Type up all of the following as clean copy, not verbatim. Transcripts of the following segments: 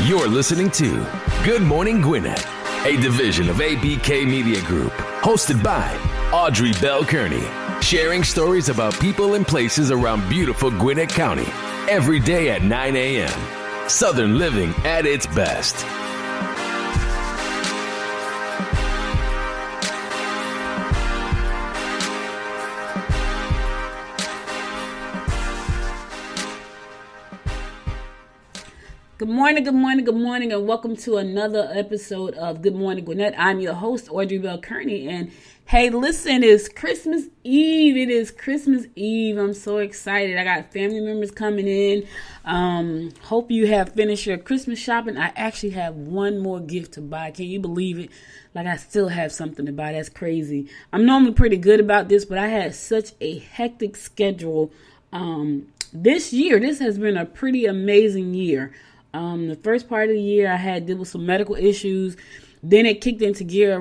You're listening to Good Morning Gwinnett, a division of ABK Media Group, hosted by Audrey Bell Kearney, sharing stories about people and places around beautiful Gwinnett County every day at 9 a.m. Southern living at its best. Good morning, and welcome to another episode of Good Morning Gwinnett. I'm your host, Audrey Bell Kearney, and hey, listen, it's Christmas Eve. It is Christmas Eve. I'm so excited. I got family members coming in. Hope you have finished your Christmas shopping. I actually have one more gift to buy. Can you believe it? Like, I still have something to buy. That's crazy. I'm normally pretty good about this, but I had such a hectic schedule this year. This has been a pretty amazing year. The first part of the year I had deal with some medical issues. Then it kicked into gear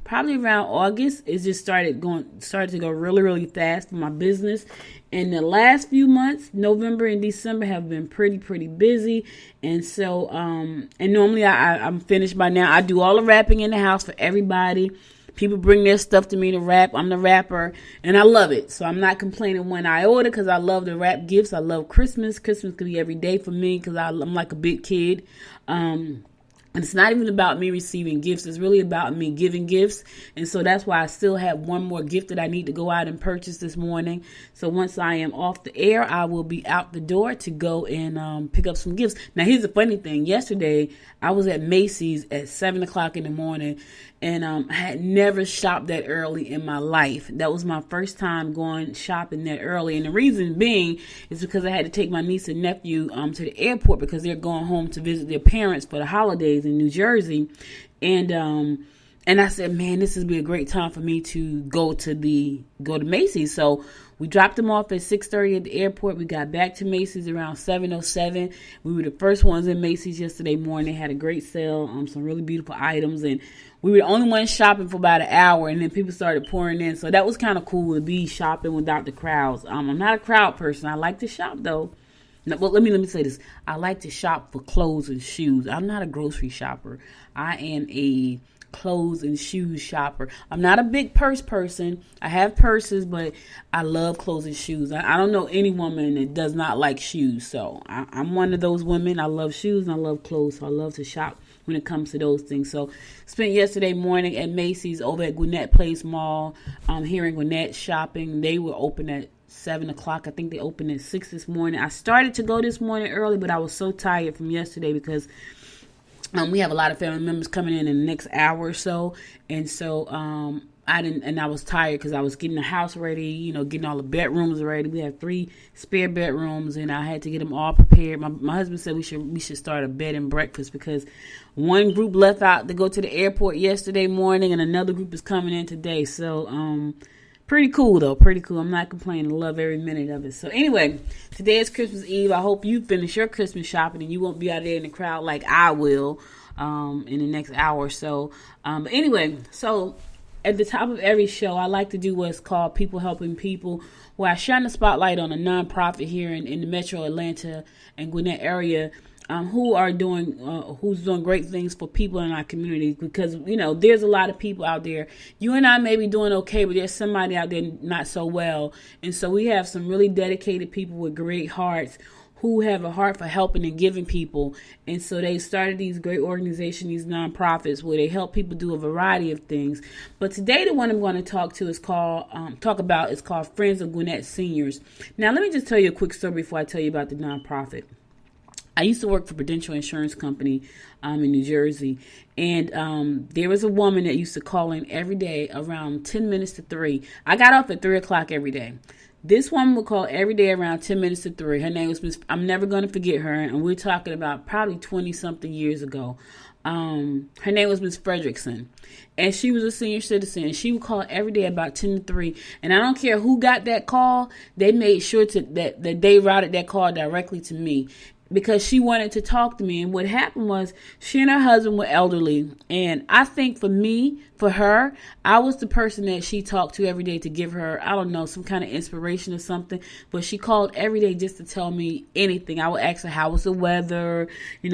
probably around August. It just started to go really, really fast for my business. And the last few months, November and December, have been pretty busy. And so, and normally I'm finished by now. I do all the wrapping in the house for everybody. People bring their stuff to me to wrap. I'm the wrapper, and I love it. So I'm not complaining when I order because I love to wrap gifts. I love Christmas. Christmas could be every day for me because I'm like a big kid. And it's not even about me receiving gifts. It's really about me giving gifts. And so that's why I still have one more gift that I need to go out and purchase this morning. So once I am off the air, I will be out the door to go and pick up some gifts. Now, here's the funny thing. Yesterday, I was at Macy's at 7 o'clock in the morning. And I had never shopped that early in my life. That was my first time going shopping that early. And the reason being is because I had to take my niece and nephew to the airport because they're going home to visit their parents for the holidays in New Jersey. And I said, man, this would be a great time for me to go to Macy's. So we dropped them off at 6:30 at the airport. We got back to Macy's around 7:07. We were the first ones in Macy's yesterday morning. They had a great sale, some really beautiful items, and we were the only ones shopping for about an hour, and then people started pouring in. So that was kind of cool to be shopping without the crowds. I'm not a crowd person. I like to shop though. No, well, let me say this. I like to shop for clothes and shoes. I'm not a grocery shopper. I am a clothes and shoes shopper. I'm not a big purse person. I have purses, but I love clothes and shoes. I don't know any woman that does not like shoes. So I'm one of those women. I love shoes and I love clothes. So I love to shop when it comes to those things. So spent yesterday morning at Macy's over at Gwinnett Place Mall here in Gwinnett shopping. They were open at 7 o'clock. I think they opened at 6 this morning. I started to go this morning early, but I was so tired from yesterday because we have a lot of family members coming in the next hour or so. And so I was tired because I was getting the house ready, getting all the bedrooms ready. We have 3 spare bedrooms and I had to get them all prepared. My husband said we should start a bed and breakfast because one group left out to go to the airport yesterday morning and another group is coming in today. So, pretty cool though, pretty cool. I'm not complaining. I love every minute of it. So anyway, today is Christmas Eve. I hope you finish your Christmas shopping and you won't be out there in the crowd like I will in the next hour or so. But anyway, so at the top of every show, I like to do what's called People Helping People, where I shine the spotlight on a nonprofit here in the metro Atlanta and Gwinnett area who's doing great things for people in our community, because there's a lot of people out there. You and I may be doing okay, but there's somebody out there not so well. And so we have some really dedicated people with great hearts who have a heart for helping and giving people. And so they started these great organizations, these nonprofits, where they help people do a variety of things. But today, the one I'm going to talk about is called Friends of Gwinnett Seniors. Now, let me just tell you a quick story before I tell you about the nonprofit. I used to work for Prudential Insurance Company in New Jersey, and there was a woman that used to call in every day around 10 minutes to 3. I got off at 3 o'clock every day. This woman would call every day around 10 minutes to 3. Her name was Miss, I'm never going to forget her, and we're talking about probably 20-something years ago. Her name was Miss Fredrickson, and she was a senior citizen. She would call every day about 10 to 3, and I don't care who got that call. They made sure that they routed that call directly to me, because she wanted to talk to me. And what happened was, she and her husband were elderly. And I think for her, I was the person that she talked to every day to give her, I don't know, some kind of inspiration or something. But she called every day just to tell me anything. I would ask her, how was the weather?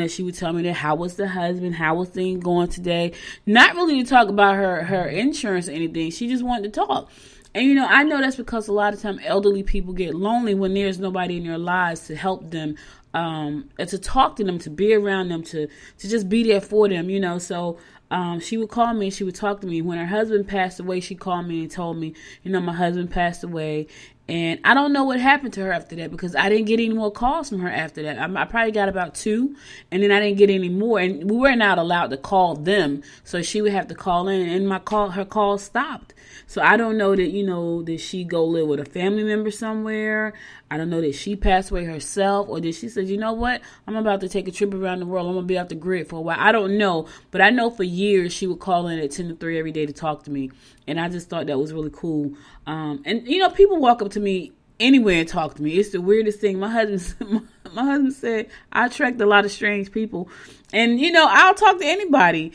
She would tell me that, how was the husband? How was things going today? Not really to talk about her insurance or anything. She just wanted to talk. And, I know that's because a lot of time elderly people get lonely when there's nobody in their lives to help them, to talk to them, to be around them, to just be there for them, So she would call me, she would talk to me. When her husband passed away, she called me and told me, my husband passed away. And I don't know what happened to her after that, because I didn't get any more calls from her after that. I probably got about 2, and then I didn't get any more. And we were not allowed to call them, so she would have to call in, and her call stopped. So I don't know that, did she go live with a family member somewhere? I don't know that she passed away herself, or did she say, you know what, I'm about to take a trip around the world. I'm going to be off the grid for a while. I don't know. But I know for years she would call in at 10 to 3 every day to talk to me. And I just thought that was really cool. And people walk up to me anywhere and talk to me. It's the weirdest thing. My husband said I attract a lot of strange people. And, I'll talk to anybody.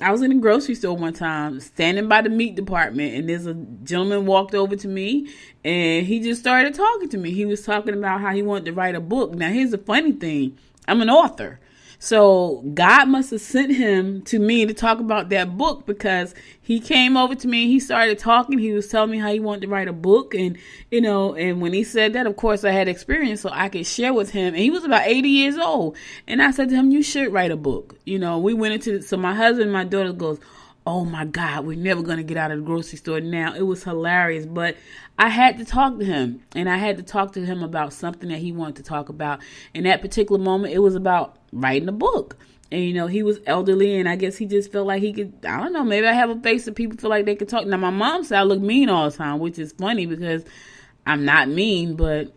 I was in the grocery store one time, standing by the meat department, and there's a gentleman walked over to me, and he just started talking to me. He was talking about how he wanted to write a book. Now, here's the funny thing. I'm an author. So God must have sent him to me to talk about that book, because he came over to me and he started talking. He was telling me how he wanted to write a book. And, and when he said that, of course, I had experience so I could share with him. And he was about 80 years old. And I said to him, you should write a book. We went so my husband and my daughter goes, oh my God, we're never going to get out of the grocery store now. It was hilarious. But I had to talk to him, and I had to talk to him about something that he wanted to talk about. In that particular moment, it was about writing a book. And, he was elderly, and I guess he just felt like he could, I don't know, maybe I have a face that people feel like they could talk. Now, my mom said I look mean all the time, which is funny because I'm not mean, but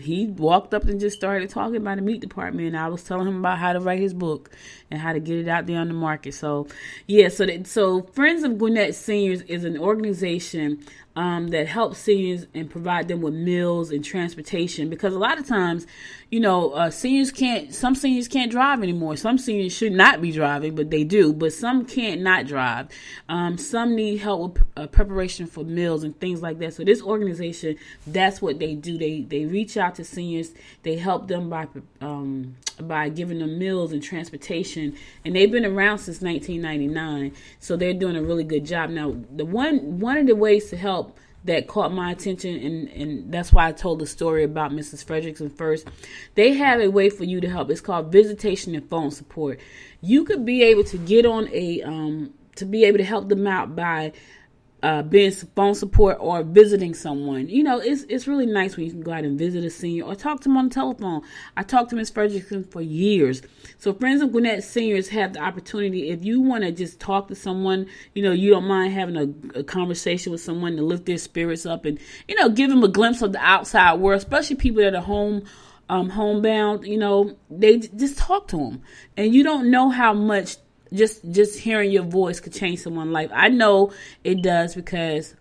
he walked up and just started talking about the meat department, and I was telling him about how to write his book and how to get it out there on the market. So, yeah, so Friends of Gwinnett Seniors is an organization that helps seniors and provide them with meals and transportation, because a lot of times, some seniors can't drive anymore. Some seniors should not be driving, but they do. But some can't not drive. Some need help with preparation for meals and things like that. So this organization, that's what they do. They reach out to seniors. They help them by giving them meals and transportation. And they've been around since 1999. So they're doing a really good job. Now, one of the ways to help that caught my attention, and that's why I told the story about Mrs. Fredrickson first. They have a way for you to help. It's called visitation and phone support. You could be able to get on to be able to help them out by being phone support or visiting someone. It's really nice when you can go out and visit a senior or talk to them on the telephone. I talked to Ms. Fredrickson for years. So Friends of Gwinnett Seniors have the opportunity, if you want to just talk to someone, you don't mind having a conversation with someone to lift their spirits up and, give them a glimpse of the outside world, especially people that are homebound, they just talk to them. And you don't know how much just hearing your voice could change someone's life. I know it does, because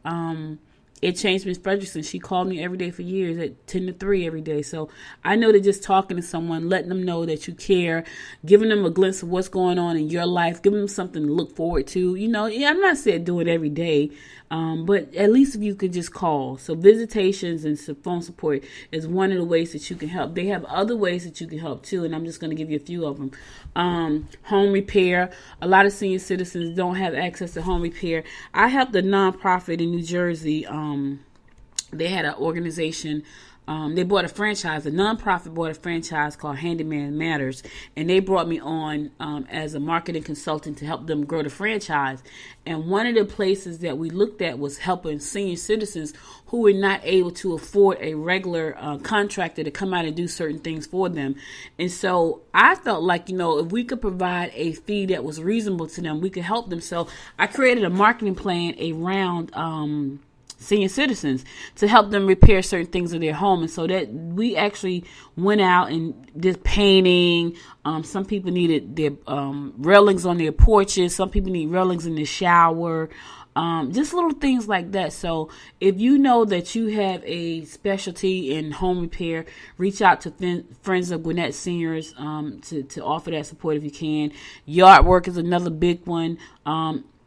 it changed Miss Fredrickson. She called me every day for years at 10 to 3 every day. So I know that just talking to someone, letting them know that you care, giving them a glimpse of what's going on in your life, giving them something to look forward to. I'm not saying do it every day, but at least if you could just call. So visitations and phone support is one of the ways that you can help. They have other ways that you can help too, and I'm just going to give you a few of them. Home repair. A lot of senior citizens don't have access to home repair. I helped a nonprofit in New Jersey. They had an organization. They bought a franchise. A nonprofit bought a franchise called Handyman Matters, and they brought me on as a marketing consultant to help them grow the franchise. And one of the places that we looked at was helping senior citizens who were not able to afford a regular contractor to come out and do certain things for them. And so I felt like, if we could provide a fee that was reasonable to them, we could help them. So I created a marketing plan around senior citizens to help them repair certain things in their home. And so that we actually went out and did painting. Some people needed their railings on their porches. Some people need railings in the shower. Just little things like that. So if you know that you have a specialty in home repair, reach out to Friends of Gwinnett Seniors to offer that support if you can. Yard work is another big one.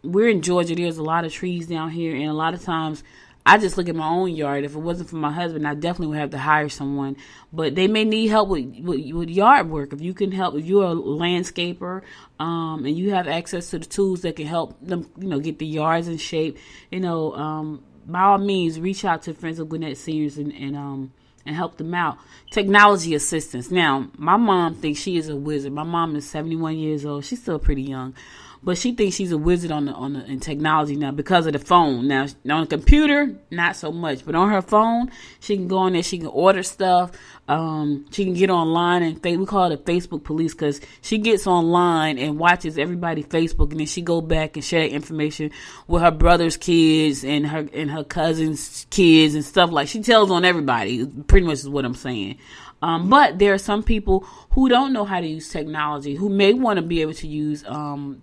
We're in Georgia. There's a lot of trees down here, and a lot of times I just look at my own yard. If it wasn't for my husband, I definitely would have to hire someone. But they may need help with yard work. If you can help, if you're a landscaper and you have access to the tools that can help them, get the yards in shape, by all means, reach out to Friends of Gwinnett Seniors and help them out. Technology assistance. Now, my mom thinks she is a wizard. My mom is 71 years old. She's still pretty young. But she thinks she's a wizard in technology now because of the phone. Now, on the computer, not so much. But on her phone, she can go on there. She can order stuff. She can get online. And we call it a Facebook police because she gets online and watches everybody's Facebook. And then she go back and share information with her brother's kids and her cousin's kids and stuff like. She tells on everybody. Pretty much is what I'm saying. But there are some people who don't know how to use technology, who may want to be able to use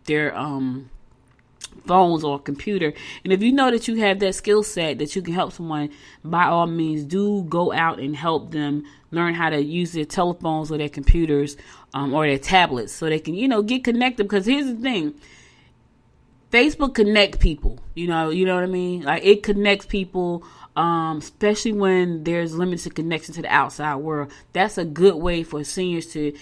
their phones or computer. And if you know that you have that skill set that you can help someone, by all means, do go out and help them learn how to use their telephones or their computers or their tablets so they can, get connected. Because here's the thing. Facebook connect people, you know what I mean? Like it connects people. Especially when there's limited connection to the outside world. That's a good way for seniors to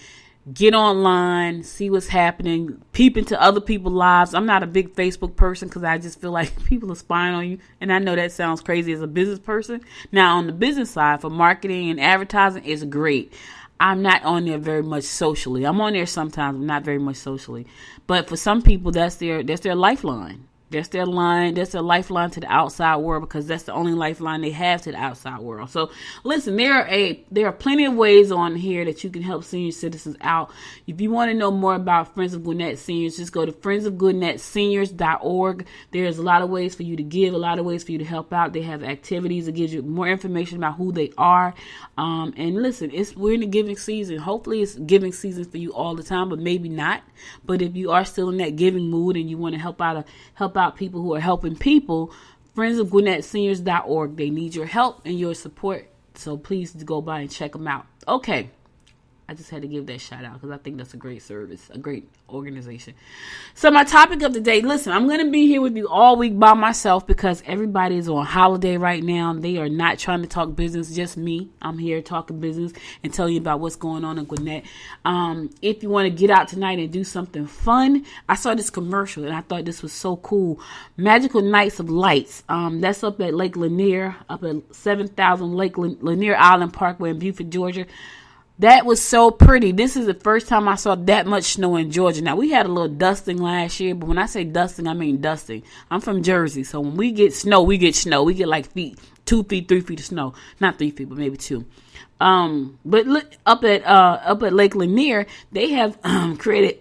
get online, see what's happening, peep into other people's lives. I'm not a big Facebook person because I just feel like people are spying on you. And I know that sounds crazy as a business person. Now, on the business side, for marketing and advertising, it's great. I'm not on there very much socially. I'm on there sometimes, but not very much socially. But for some people, that's their lifeline. That's their line. That's their lifeline to the outside world because that's the only lifeline they have to the outside world. So listen, there are plenty of ways on here that you can help senior citizens out. If you want to know more about Friends of Gwinnett Seniors, just go to friendsofgwinettseniors.org. There's a lot of ways for you to give, a lot of ways for you to help out. They have activities that gives you more information about who they are. And listen, we're in the giving season. Hopefully it's giving season for you all the time, but maybe not. But if you are still in that giving mood and you want to help out people who are helping people, friendsofgwinettseniors.org. They need your help and your support. So please go by and check them out. Okay. I just had to give that shout out because I think that's a great service, a great organization. So my topic of the day, listen, I'm going to be here with you all week by myself because everybody is on holiday right now. They are not trying to talk business, just me. I'm here talking business and telling you about what's going on in Gwinnett. If you want to get out tonight and do something fun, I saw this commercial and I thought this was so cool. Magical Nights of Lights. That's up at Lake Lanier, up at 7,000 Lake Lanier Island Parkway in Beaufort, Georgia. That was so pretty. This is the first time I saw that much snow in Georgia. Now, we had a little dusting last year, but when I say dusting, I mean dusting. I'm from Jersey, so when we get snow, we get snow. We get like 2 feet, 3 feet of snow. Not 3 feet, but maybe 2. But look, up at Lake Lanier, they have created,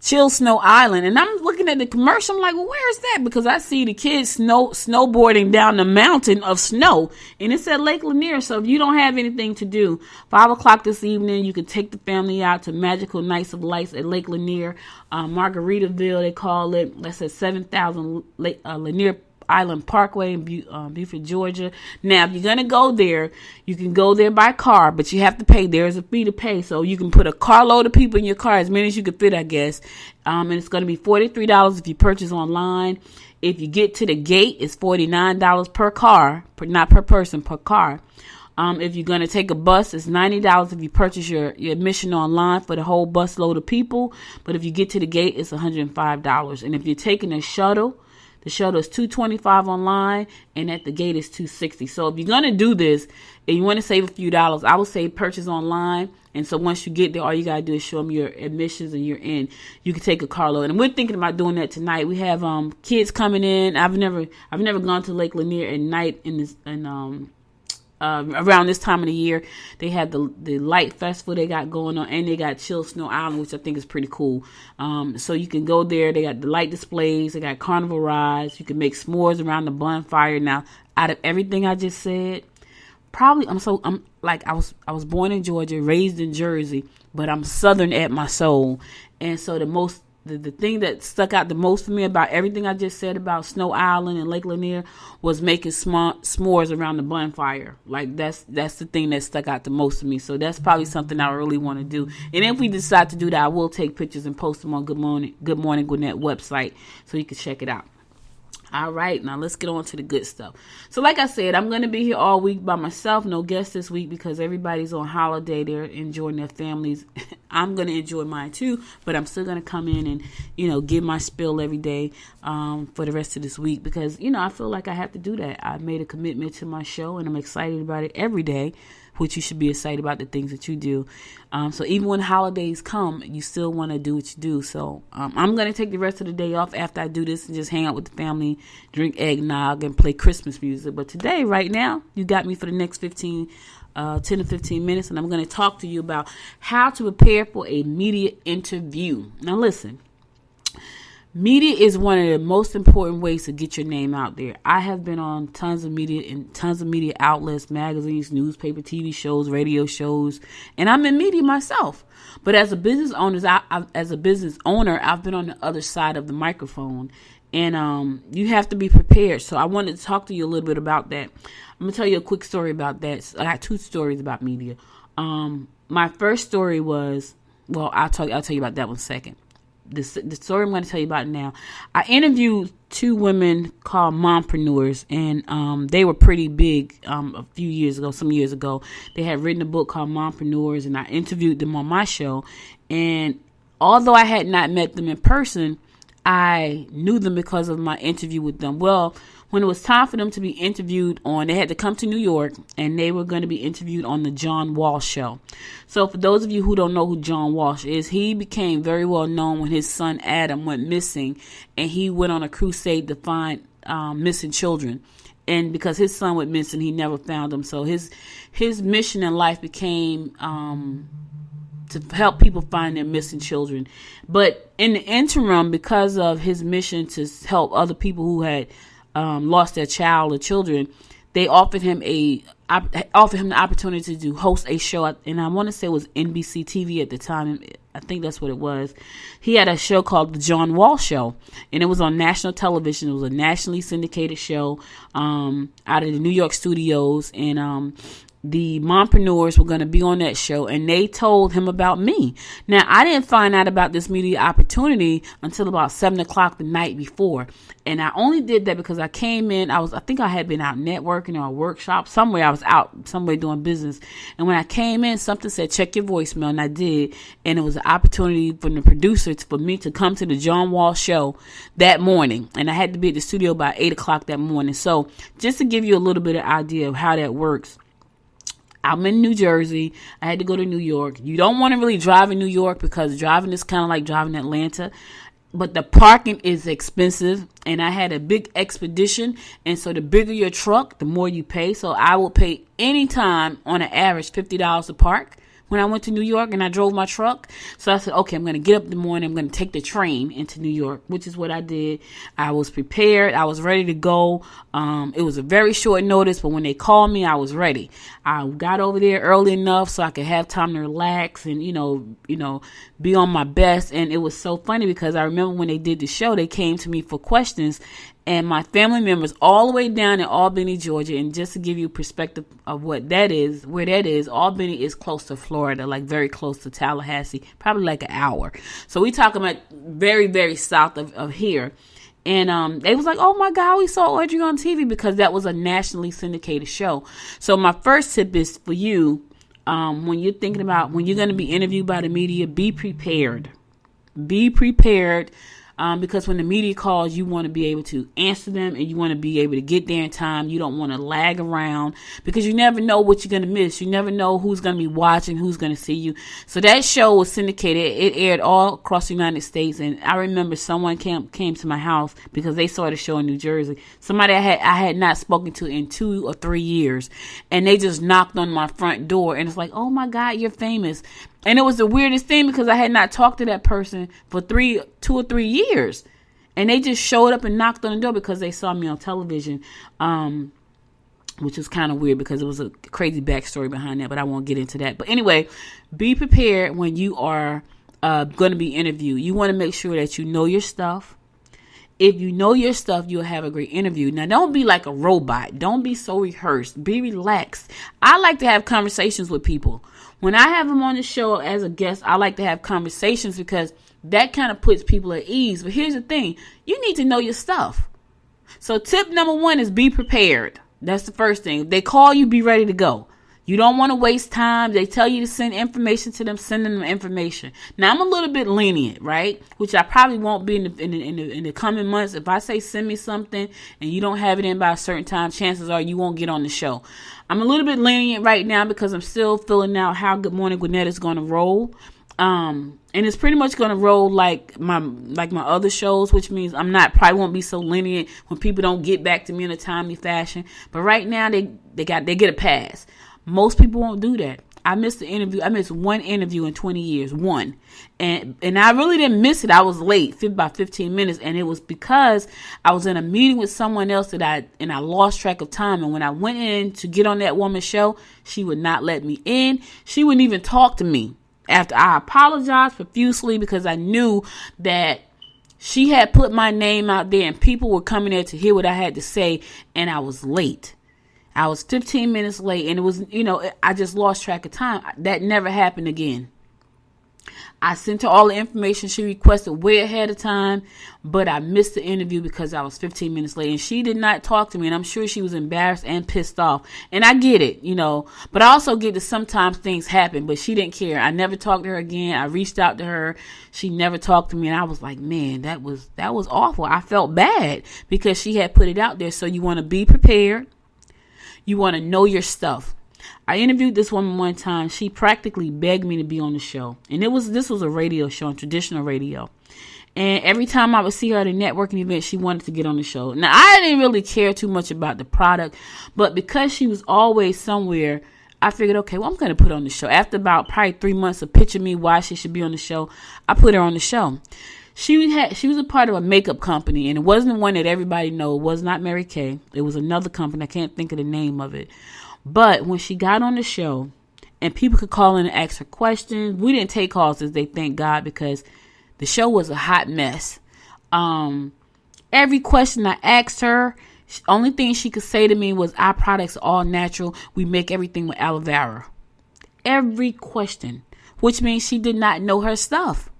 Chill Snow Island. And I'm looking at the commercial. I'm like, well, where is that? Because I see the kids snowboarding down the mountain of snow. And it's at Lake Lanier. So if you don't have anything to do, 5 o'clock this evening, you can take the family out to Magical Nights of Lights at Lake Lanier. Margaritaville, they call it. That's at 7,000 Lanier Island Parkway in Beaufort, Georgia. Now, if you're going to go there, you can go there by car, but you have to pay. There's a fee to pay. So you can put a carload of people in your car, as many as you can fit, I guess. And it's going to be $43 if you purchase online. If you get to the gate, it's $49 per car, not per person, per car. If you're going to take a bus, it's $90 if you purchase your admission online for the whole bus load of people. But if you get to the gate, it's $105. And if you're taking a shuttle, the shuttle is $225 online, and at the gate is $260. So if you're going to do this and you want to save a few dollars, I would say purchase online. And so once you get there, all you got to do is show them your admissions and you're in. You can take a carload. And we're thinking about doing that tonight. We have kids coming in. I've never gone to Lake Lanier at night in around this time of the year. They have the light festival they got going on, and they got Chill Snow Island, which I think is pretty cool. So you can go there. They got the light displays. They got carnival rides. You can make s'mores around the bonfire. Now, out of everything I just said, probably I was born in Georgia, raised in Jersey, but I'm Southern at my soul. And so the thing that stuck out the most for me about everything I just said about Snow Island and Lake Lanier was making s'mores around the bonfire. Like that's the thing that stuck out the most to me. So that's probably something I really want to do. And if we decide to do that, I will take pictures and post them on Good Morning Gwinnett website so you can check it out. All right, now let's get on to the good stuff. So like I said, I'm going to be here all week by myself. No guests this week because everybody's on holiday. They're enjoying their families. I'm going to enjoy mine too, but I'm still going to come in and, give my spill every day for the rest of this week because, I feel like I have to do that. I've made a commitment to my show and I'm excited about it every day, which you should be excited about the things that you do. So even when holidays come, you still want to do what you do. So I'm going to take the rest of the day off after I do this and just hang out with the family, drink eggnog, and play Christmas music. But today, right now, you got me for the next 10 to 15 minutes, and I'm going to talk to you about how to prepare for a media interview. Now listen. Media is one of the most important ways to get your name out there. I have been on tons of media outlets, magazines, newspaper, TV shows, radio shows, and I'm in media myself. But as a business owner, I've been on the other side of the microphone, and you have to be prepared. So I wanted to talk to you a little bit about that. I'm gonna tell you a quick story about that. I got 2 stories about media. My first story was, I'll tell you about that one second. The story I'm going to tell you about now. I interviewed 2 women called mompreneurs, and they were pretty big some years ago. They had written a book called Mompreneurs, and I interviewed them on my show. And although I had not met them in person, I knew them because of my interview with them. Well, when it was time for them to be interviewed they had to come to New York, and they were going to be interviewed on the John Walsh show. So for those of you who don't know who John Walsh is, he became very well known when his son Adam went missing, and he went on a crusade to find missing children. And because his son went missing, he never found them. So his mission in life became to help people find their missing children. But in the interim, because of his mission to help other people who had lost their child or children, they offered him the opportunity to host a show, and I want to say it was NBC TV at the time. I think that's what it was. He had a show called The John Walsh Show, and it was on national television. It was a nationally syndicated show out of the New York studios, and the mompreneurs were going to be on that show, and they told him about me. Now, I didn't find out about this media opportunity until about 7 o'clock the night before. And I only did that because I came in, I think I had been out networking or a workshop somewhere. I was out somewhere doing business. And when I came in, something said, check your voicemail. And I did. And it was an opportunity from the producers for me to come to the John Walsh show that morning. And I had to be at the studio by 8 o'clock that morning. So just to give you a little bit of idea of how that works. I'm in New Jersey. I had to go to New York. You don't want to really drive in New York because driving is kind of like driving in Atlanta. But the parking is expensive, and I had a big expedition. And so the bigger your truck, the more you pay. So I will pay anytime on an average $50 to park when I went to New York and I drove my truck. So I said, okay, I'm going to get up in the morning. I'm going to take the train into New York, which is what I did. I was prepared. I was ready to go. It was a very short notice, but when they called me, I was ready. I got over there early enough so I could have time to relax and, be on my best. And it was so funny because I remember when they did the show, they came to me for questions. And my family members all the way down in Albany, Georgia, and just to give you perspective of what that is, where that is, Albany is close to Florida, like very close to Tallahassee, probably like an hour. So we talking about very, very south of here. And they was like, oh my God, we saw Audrey on TV because that was a nationally syndicated show. So my first tip is for you, when you're thinking about when you're going to be interviewed by the media, be prepared. Be prepared. because when the media calls, you want to be able to answer them and you want to be able to get there in time. You don't want to lag around because you never know what you're going to miss. You never know who's going to be watching, who's going to see you. So that show was syndicated. It aired all across the United States. And I remember someone came to my house because they saw the show in New Jersey. Somebody I had not spoken to in 2 or 3 years. And they just knocked on my front door. And it's like, oh my God, you're famous. And it was the weirdest thing because I had not talked to that person for 2 or 3 years. And they just showed up and knocked on the door because they saw me on television, which was kind of weird because it was a crazy backstory behind that, but I won't get into that. But anyway, be prepared when you are going to be interviewed. You want to make sure that you know your stuff. If you know your stuff, you'll have a great interview. Now, don't be like a robot. Don't be so rehearsed. Be relaxed. I like to have conversations with people. When I have them on the show as a guest, I like to have conversations because that kind of puts people at ease. But here's the thing. You need to know your stuff. So tip number 1 is be prepared. That's the first thing. If they call you, be ready to go. You don't want to waste time. They tell you to send information to them, send them information. Now, I'm a little bit lenient, right? Which I probably won't be in the coming months. If I say send me something and you don't have it in by a certain time, chances are you won't get on the show. I'm a little bit lenient right now because I'm still filling out how Good Morning Gwinnett is going to roll. And it's pretty much going to roll like my other shows, which means probably won't be so lenient when people don't get back to me in a timely fashion. But right now they get a pass. Most people won't do that. I missed the interview. I missed one interview in 20 years, one. And I really didn't miss it. I was late by 15 minutes. And it was because I was in a meeting with someone else and I lost track of time. And when I went in to get on that woman's show, she would not let me in. She wouldn't even talk to me. After I apologized profusely because I knew that she had put my name out there and people were coming there to hear what I had to say. And I was late. I was 15 minutes late and it was, I just lost track of time. That never happened again. I sent her all the information she requested way ahead of time, but I missed the interview because I was 15 minutes late and she did not talk to me. And I'm sure she was embarrassed and pissed off. And I get it, but I also get that sometimes things happen, but she didn't care. I never talked to her again. I reached out to her. She never talked to me. And I was like, man, that was awful. I felt bad because she had put it out there. So you want to be prepared. You want to know your stuff. I interviewed this woman one time. She practically begged me to be on the show. And this was a radio show, a traditional radio. And every time I would see her at a networking event, she wanted to get on the show. Now, I didn't really care too much about the product. But because she was always somewhere, I figured, okay, well, I'm going to put her on the show. After about probably 3 months of pitching me why she should be on the show, I put her on the show. She was a part of a makeup company, and it wasn't the one that everybody know. It was not Mary Kay. It was another company. I can't think of the name of it. But when she got on the show, and people could call in and ask her questions, we didn't take calls, as they thank God, because the show was a hot mess. Every question I asked her, only thing she could say to me was, our products are all natural. We make everything with aloe vera. Every question, which means she did not know her stuff.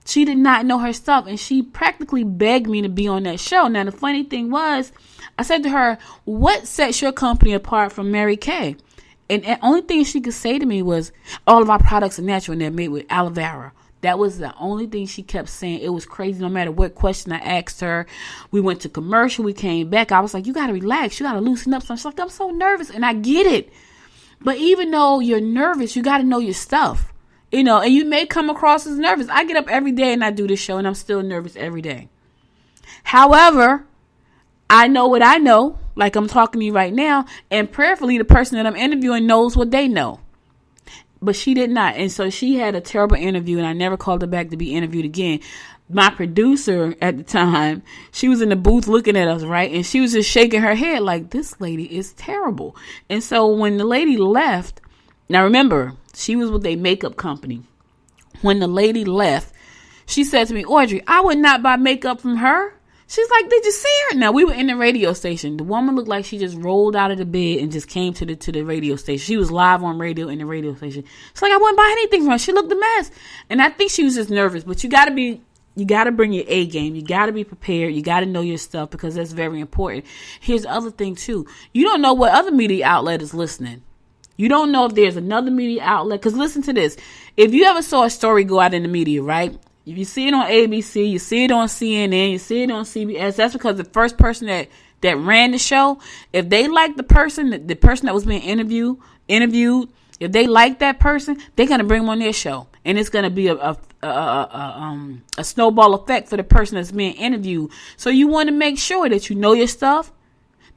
She did not know her stuff, and she practically begged me to be on that show. Now, the funny thing was, I said to her, what sets your company apart from Mary Kay? And the only thing she could say to me was, all of our products are natural and they're made with aloe vera. That was the only thing she kept saying. It was crazy. No matter what question I asked her, we went to commercial, we came back. I was like, you got to relax. You got to loosen up some stuff. I'm so nervous, and I get it. But even though you're nervous, you got to know your stuff. And you may come across as nervous. I get up every day and I do this show and I'm still nervous every day. However, I know what I know, like I'm talking to you right now, and prayerfully the person that I'm interviewing knows what they know. But she did not. And so she had a terrible interview and I never called her back to be interviewed again. My producer at the time, she was in the booth looking at us, right? And she was just shaking her head like, this lady is terrible. And so when the lady left, now remember, she was with a makeup company. When the lady left, she said to me, Audrey, I would not buy makeup from her. She's like, did you see her? Now, we were in the radio station. The woman looked like she just rolled out of the bed and just came to the radio station. She was live on radio in the radio station. She's like, I wouldn't buy anything from her. She looked a mess. And I think she was just nervous. But you got to bring your A game. You got to be prepared. You got to know your stuff because that's very important. Here's the other thing, too. You don't know what other media outlet is listening. You don't know if there's another media outlet. Because listen to this. If you ever saw a story go out in the media, right? If you see it on ABC, you see it on CNN, you see it on CBS, that's because the first person that ran the show, if they like the person that was being interviewed, if they like that person, they're going to bring them on their show. And it's going to be a snowball effect for the person that's being interviewed. So you want to make sure that you know your stuff,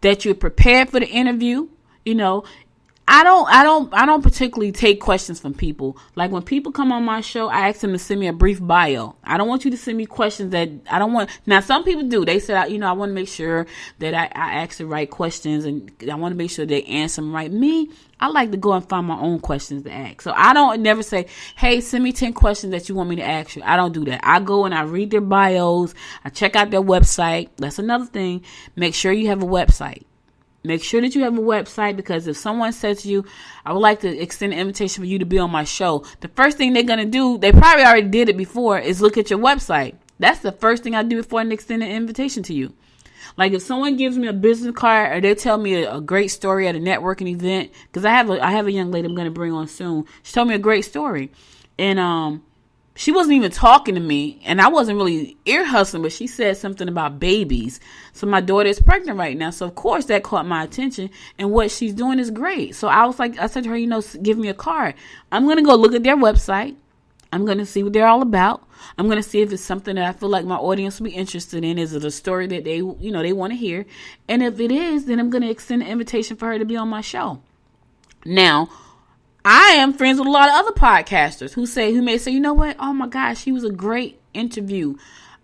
that you're prepared for the interview. You know, I don't particularly take questions from people. Like when people come on my show, I ask them to send me a brief bio. I don't want you to send me questions that I don't want. Now, some people do. They said, I want to make sure that I ask the right questions, and I want to make sure they answer them right. Me, I like to go and find my own questions to ask. So I don't never say, hey, send me 10 questions that you want me to ask you. I don't do that. I go and I read their bios. I check out their website. That's another thing. Make sure you have a website. Make sure that you have a website, because if someone says to you, I would like to extend an invitation for you to be on my show, the first thing they're going to do, they probably already did it before, is look at your website. That's the first thing I do before I extend an invitation to you. Like if someone gives me a business card or they tell me a great story at a networking event, because I have a young lady I'm going to bring on soon. She told me a great story. And she wasn't even talking to me, and I wasn't really ear hustling, but she said something about babies. So my daughter is pregnant right now. So of course that caught my attention, and what she's doing is great. So I said to her, give me a card. I'm going to go look at their website. I'm going to see what they're all about. I'm going to see if it's something that I feel like my audience will be interested in. Is it a story that they want to hear? And if it is, then I'm going to extend an invitation for her to be on my show. Now, I am friends with a lot of other podcasters who may say, you know what? Oh my gosh, she was a great interview.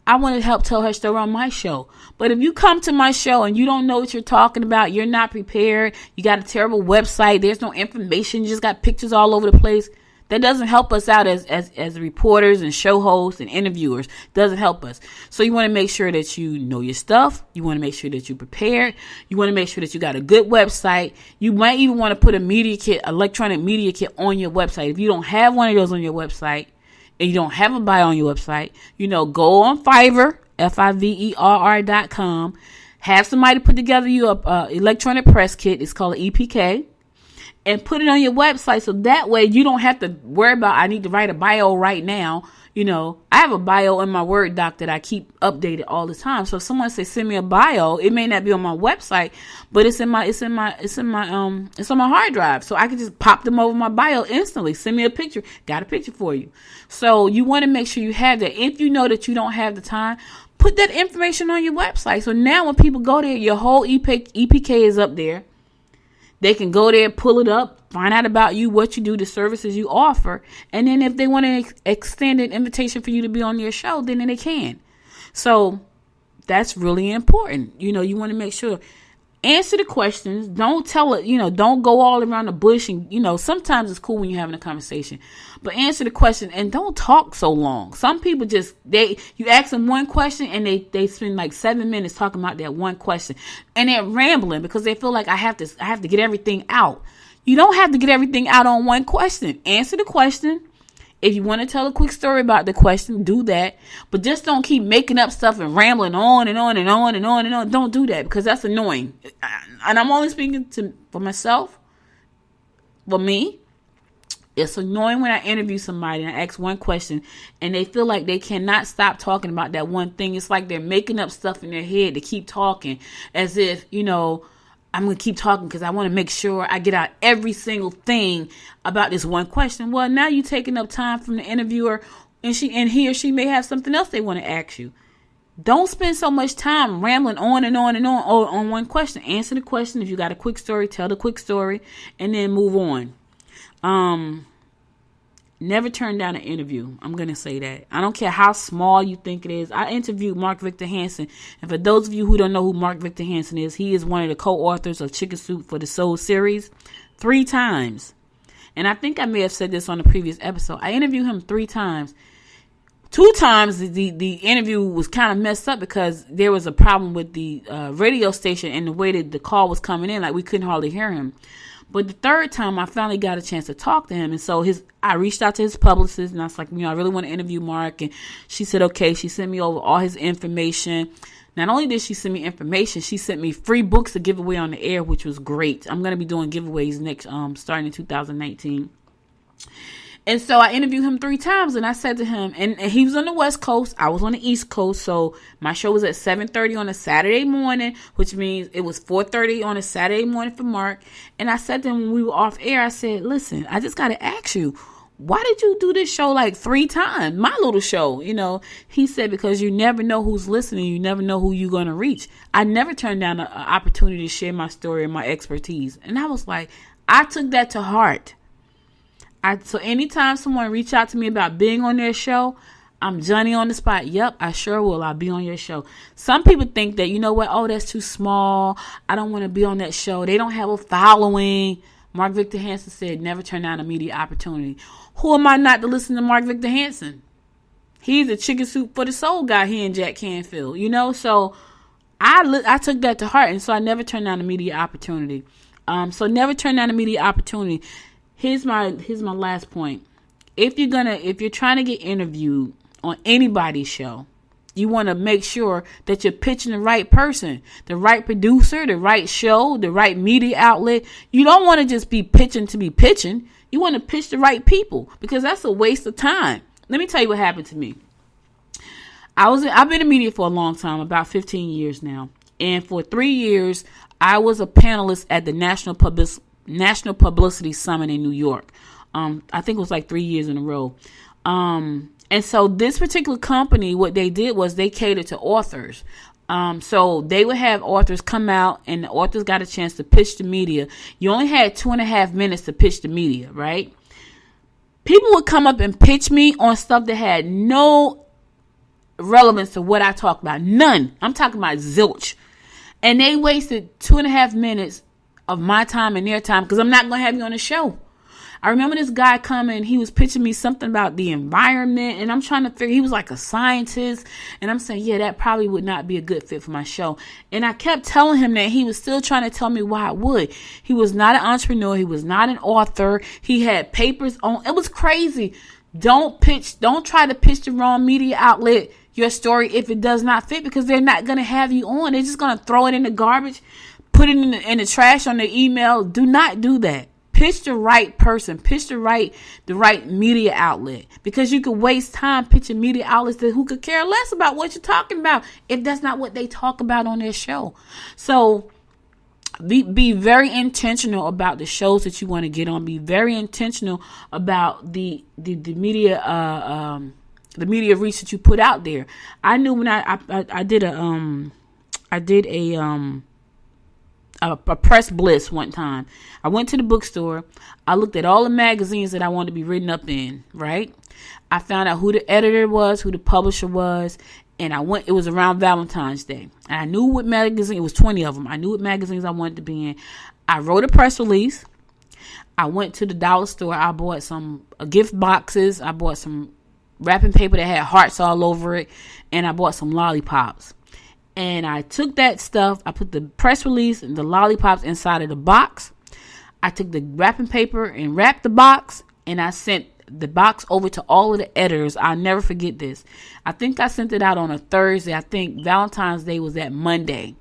I want to help tell her story on my show. But if you come to my show and you don't know what you're talking about, you're not prepared, you got a terrible website, there's no information, you just got pictures all over the place, that doesn't help us out as reporters and show hosts and interviewers. Doesn't help us. So you want to make sure that you know your stuff. You want to make sure that you're prepared. You want to make sure that you got a good website. You might even want to put a media kit, electronic media kit on your website. If you don't have one of those on your website and you don't have a bio on your website, go on Fiverr, Fiverr.com. Have somebody put together you a electronic press kit. It's called an EPK. And put it on your website, so that way you don't have to worry about, I need to write a bio right now. I have a bio in my Word doc that I keep updated all the time. So if someone says send me a bio, it may not be on my website, but it's on my hard drive. So I can just pop them over my bio instantly. Send me a picture. Got a picture for you. So you want to make sure you have that. If you know that you don't have the time, put that information on your website. So now when people go there, your whole EPK is up there. They can go there, pull it up, find out about you, what you do, the services you offer. And then if they want to extend an invitation for you to be on their show, then they can. So that's really important. You want to make sure. Answer the questions. Don't tell it, don't go all around the bush. And, sometimes it's cool when you're having a conversation. But answer the question and don't talk so long. Some people you ask them one question and they spend like 7 minutes talking about that one question. And they're rambling because they feel like I have to get everything out. You don't have to get everything out on one question. Answer the question. If you want to tell a quick story about the question, do that. But just don't keep making up stuff and rambling on and on and on and on and on. Don't do that, because that's annoying. And I'm only speaking for myself. For me, it's annoying when I interview somebody and I ask one question and they feel like they cannot stop talking about that one thing. It's like they're making up stuff in their head to keep talking, as if, I'm going to keep talking because I want to make sure I get out every single thing about this one question. Well, now you're taking up time from the interviewer, and he or she may have something else they want to ask you. Don't spend so much time rambling on and on and on one question. Answer the question. If you got a quick story, tell the quick story, and then move on. Never turn down an interview. I'm going to say that. I don't care how small you think it is. I interviewed Mark Victor Hansen. And for those of you who don't know who Mark Victor Hansen is, he is one of the co-authors of Chicken Soup for the Soul series 3 times. And I think I may have said this on a previous episode. I interviewed him 3 times. 2 times the interview was kind of messed up because there was a problem with the radio station and the way that the call was coming in. Like we couldn't hardly hear him. But the 3rd time, I finally got a chance to talk to him. And so I reached out to his publicist, and I was like, I really want to interview Mark. And she said, okay. She sent me over all his information. Not only did she send me information, she sent me free books to give away on the air, which was great. I'm going to be doing giveaways next, starting in 2019. And so I interviewed him 3 times, and I said to him, and he was on the West Coast, I was on the East Coast, so my show was at 7:30 on a Saturday morning, which means it was 4:30 on a Saturday morning for Mark. And I said to him when we were off air, I said, listen, I just got to ask you, why did you do this show like 3 times? My little show, He said, because you never know who's listening. You never know who you're going to reach. I never turned down an opportunity to share my story and my expertise. And I was like, I took that to heart. So anytime someone reach out to me about being on their show, I'm Johnny on the spot. Yep, I sure will. I'll be on your show. Some people think that, oh, that's too small. I don't want to be on that show. They don't have a following. Mark Victor Hansen said, never turn down a media opportunity. Who am I not to listen to Mark Victor Hansen? He's a chicken soup for the soul guy here in Jack Canfield, So I took that to heart, and so I never turned down a media opportunity. So never turn down a media opportunity. Here's my last point. If you're trying to get interviewed on anybody's show, you want to make sure that you're pitching the right person, the right producer, the right show, the right media outlet. You don't want to just be pitching to be pitching. You want to pitch the right people, because that's a waste of time. Let me tell you what happened to me. I've been in media for a long time, about 15 years now. And for 3 years, I was a panelist at the National Publicity Summit in New York. I think it was like 3 years in a row. And so this particular company, what they did was they catered to authors. So they would have authors come out, and the authors got a chance to pitch the media. You only had 2.5 minutes to pitch the media, right? People would come up and pitch me on stuff that had no relevance to what I talk about. None. I'm talking about zilch. And they wasted 2.5 minutes of my time and their time, because I'm not going to have you on the show. I remember this guy coming, he was pitching me something about the environment, and I'm trying to figure, he was like a scientist, and I'm saying, yeah, that probably would not be a good fit for my show. And I kept telling him that. He was still trying to tell me why it would. He was not an entrepreneur. He was not an author. He had papers on. It was crazy. Don't try to pitch the wrong media outlet your story if it does not fit, because they're not going to have you on. They're just going to throw it in the garbage, put it in the trash on their email. Do not do that. Pitch the right person. Pitch the right media outlet, because you could waste time pitching media outlets who could care less about what you're talking about if that's not what they talk about on their show. So be very intentional about the shows that you want to get on. Be very intentional about the media the media reach that you put out there. I knew when I did a press blitz one time. I went to the bookstore. I looked at all the magazines that I wanted to be written up in, right? I found out who the editor was, who the publisher was, and it was around Valentine's Day. And I knew what magazine, it was 20 of them. I knew what magazines I wanted to be in. I wrote a press release. I went to the dollar store. I bought some gift boxes. I bought some wrapping paper that had hearts all over it. And I bought some lollipops. And I took that stuff, I put the press release and the lollipops inside of the box. I took the wrapping paper and wrapped the box, and I sent the box over to all of the editors. I'll never forget this. I think I sent it out on a Thursday. I think Valentine's Day was that Monday.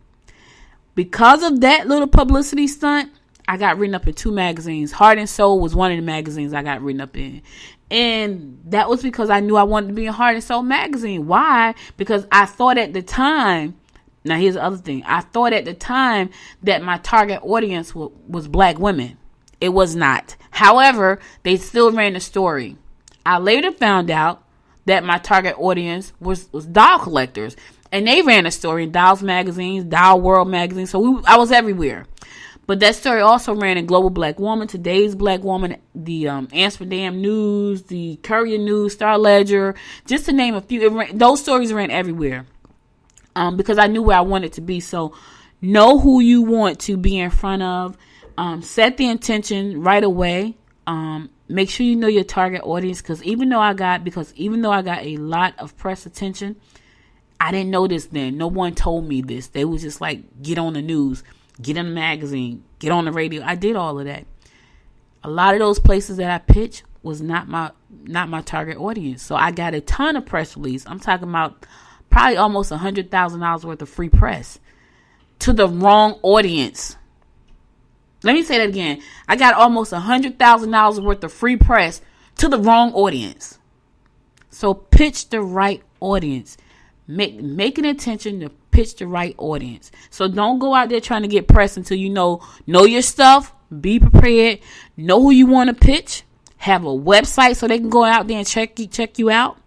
Because of that little publicity stunt, I got written up in 2 magazines. Heart and Soul was one of the magazines I got written up in. And that was because I knew I wanted to be in Heart and Soul magazine. Why? Because I thought at the time, now here's the other thing. I thought at the time that my target audience was black women. It was not. However, they still ran the story. I later found out that my target audience was doll collectors. And they ran a story in Dolls magazines, Doll World magazine. So I was everywhere. But that story also ran in Global Black Woman, Today's Black Woman, the Amsterdam News, the Courier News, Star Ledger, just to name a few. Those stories ran everywhere because I knew where I wanted to be. So know who you want to be in front of. Set the intention right away. Make sure you know your target audience, because even though I got a lot of press attention, I didn't know this then. No one told me this. They was just like, get on the news, get in the magazine, get on the radio. I did all of that. A lot of those places that I pitched was not my target audience. So I got a ton of press release. I'm talking about probably almost $100,000 worth of free press to the wrong audience. Let me say that again. I got almost $100,000 worth of free press to the wrong audience. So pitch the right audience. Make an intention to pitch the right audience. So don't go out there trying to get press until you know your stuff. Be prepared. Know who you want to pitch. Have a website so they can go out there and check you out.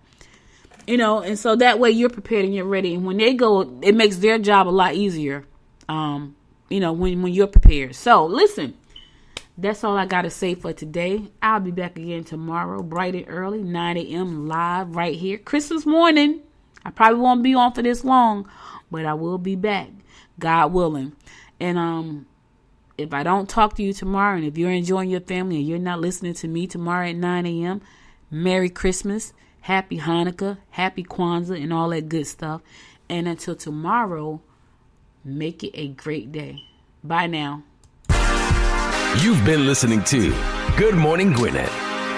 And so that way you're prepared and you're ready. And when they go, it makes their job a lot easier. When you're prepared. So listen, that's all I got to say for today. I'll be back again tomorrow, bright and early, 9 a.m. live right here. Christmas morning. I probably won't be on for this long, but I will be back, God willing. And if I don't talk to you tomorrow, and if you're enjoying your family and you're not listening to me tomorrow at 9 a.m., Merry Christmas, Happy Hanukkah, Happy Kwanzaa, and all that good stuff. And until tomorrow, make it a great day. Bye now. You've been listening to Good Morning Gwinnett.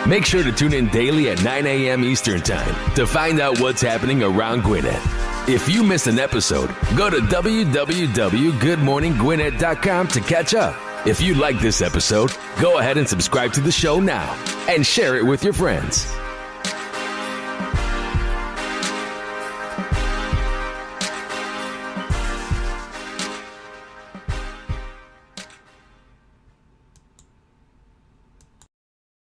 Make sure to tune in daily at 9 a.m. Eastern Time to find out what's happening around Gwinnett. If you missed an episode, go to www.goodmorninggwinnett.com to catch up. If you like this episode, go ahead and subscribe to the show now and share it with your friends.